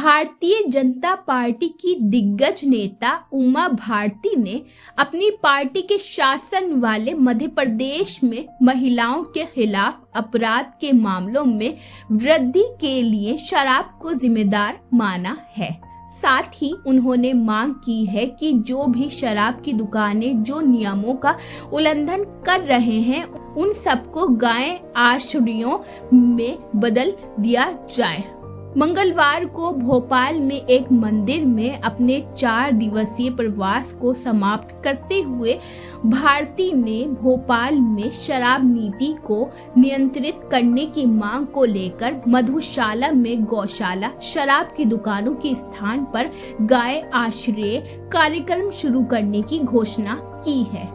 Bharatiya Janata party की दिग्गज नेता उमा भारती ने अपनी पार्टी के शासन वाले मध्य प्रदेश में महिलाओं के खिलाफ अपराध के मामलों में वृद्धि के लिए शराब को जिम्मेदार माना है। साथ ही उन्होंने मांग की है कि जो भी शराब की दुकानें जो नियमों का उल्लंघन कर रहे हैं उन सबको गाय आश्रयों में बदल दिया जाए। मंगलवार को भोपाल में एक मंदिर में अपने 4 दिवसीय प्रवास को समाप्त करते हुए भारती ने भोपाल में शराब नीति को नियंत्रित करने की मांग को लेकर मधुशाला में गौशाला शराब की दुकानों के स्थान पर गाय आश्रय कार्यक्रम शुरू करने की घोषणा की है।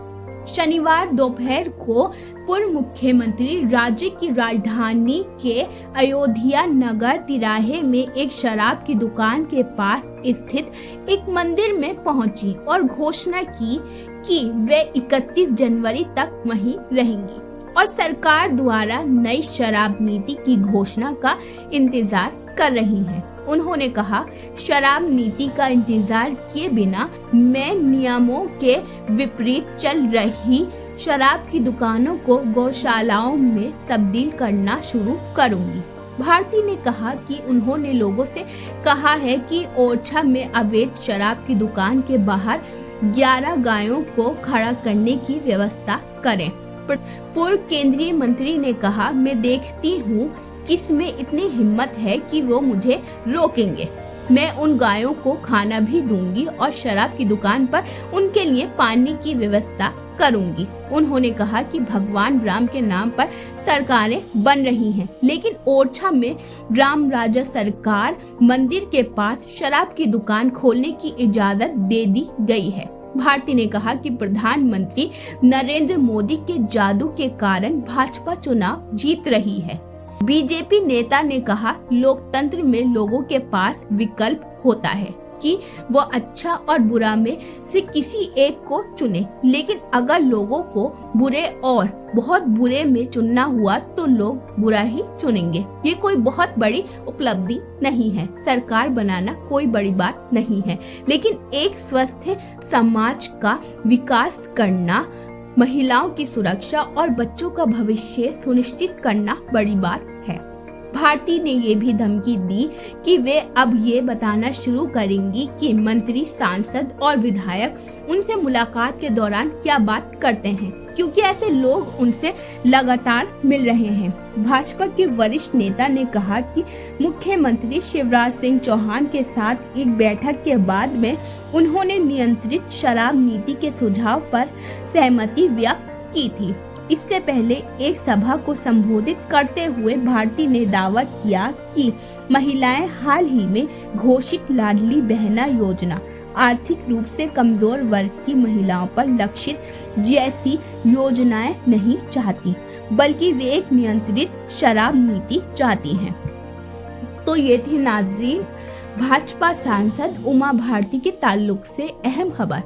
शनिवार दोपहर को पूर्व मुख्यमंत्री राज्य की राजधानी के अयोध्या नगर तिराहे में एक शराब की दुकान के पास स्थित एक मंदिर में पहुंची और घोषणा की कि वे 31 जनवरी तक वहीं रहेंगी और सरकार द्वारा नई शराब नीति की घोषणा का इंतजार कर रही हैं। उन्होंने कहा, शराब नीति का इंतजार किए बिना मैं नियमों के विपरीत चल रही शराब की दुकानों को गौशालाओं में तब्दील करना शुरू करूंगी। भारती ने कहा कि उन्होंने लोगों से कहा है कि ओरछा में अवैध शराब की दुकान के बाहर 11 गायों को खड़ा करने की व्यवस्था करें। पूर्व केंद्रीय मंत्री ने कहा, मैं देखती हूँ किसमें इतनी हिम्मत है कि वो मुझे रोकेंगे। मैं उन गायों को खाना भी दूंगी और शराब की दुकान पर उनके लिए पानी की व्यवस्था करूंगी। उन्होंने कहा कि भगवान राम के नाम पर सरकारें बन रही हैं, लेकिन ओरछा में राम राजा सरकार मंदिर के पास शराब की दुकान खोलने की इजाजत दे दी गई है। भारती ने कहा कि प्रधानमंत्री नरेंद्र मोदी के जादू के कारण भाजपा चुनाव जीत रही है। बीजेपी नेता ने कहा, लोकतंत्र में लोगों के पास विकल्प होता है कि वो अच्छा और बुरा में से किसी एक को चुने, लेकिन अगर लोगों को बुरे और बहुत बुरे में चुनना हुआ तो लोग बुरा ही चुनेंगे। ये कोई बहुत बड़ी उपलब्धि नहीं है, सरकार बनाना कोई बड़ी बात नहीं है, लेकिन एक स्वस्थ समाज का विकास करना, महिलाओं की सुरक्षा और बच्चों का भविष्य सुनिश्चित करना बड़ी बात है। भारती ने ये भी धमकी दी कि वे अब ये बताना शुरू करेंगी कि मंत्री, सांसद और विधायक उनसे मुलाकात के दौरान क्या बात करते हैं, क्योंकि ऐसे लोग उनसे लगातार मिल रहे हैं। भाजपा के वरिष्ठ नेता ने कहा कि मुख्यमंत्री शिवराज सिंह चौहान के साथ एक बैठक के बाद में उन्होंने नियंत्रित शराब नीति के सुझाव पर सहमति व्यक्त की थी। इससे पहले एक सभा को संबोधित करते हुए भारती ने दावा किया कि महिलाएं हाल ही में घोषित लाडली बहना योजना आर्थिक रूप से कमजोर वर्ग की महिलाओं पर लक्षित जैसी योजनाएं नहीं चाहती, बल्कि वे एक नियंत्रित शराब नीति चाहती हैं। तो ये थी नाज़रीन भाजपा सांसद उमा भारती के ताल्लुक से अहम खबर।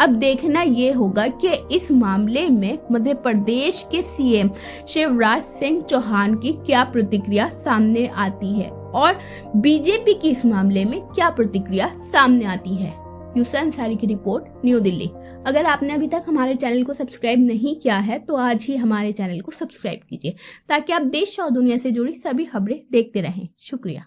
अब देखना ये होगा कि इस मामले में मध्य प्रदेश के सीएम शिवराज सिंह चौहान की क्या प्रतिक्रिया सामने आती है और बीजेपी की इस मामले में क्या प्रतिक्रिया सामने आती है। यूसुफ अंसारी की रिपोर्ट, न्यू दिल्ली। अगर आपने अभी तक हमारे चैनल को सब्सक्राइब नहीं किया है तो आज ही हमारे चैनल को सब्सक्राइब कीजिए ताकि आप देश और दुनिया से जुड़ी सभी खबरें देखते रहें। शुक्रिया।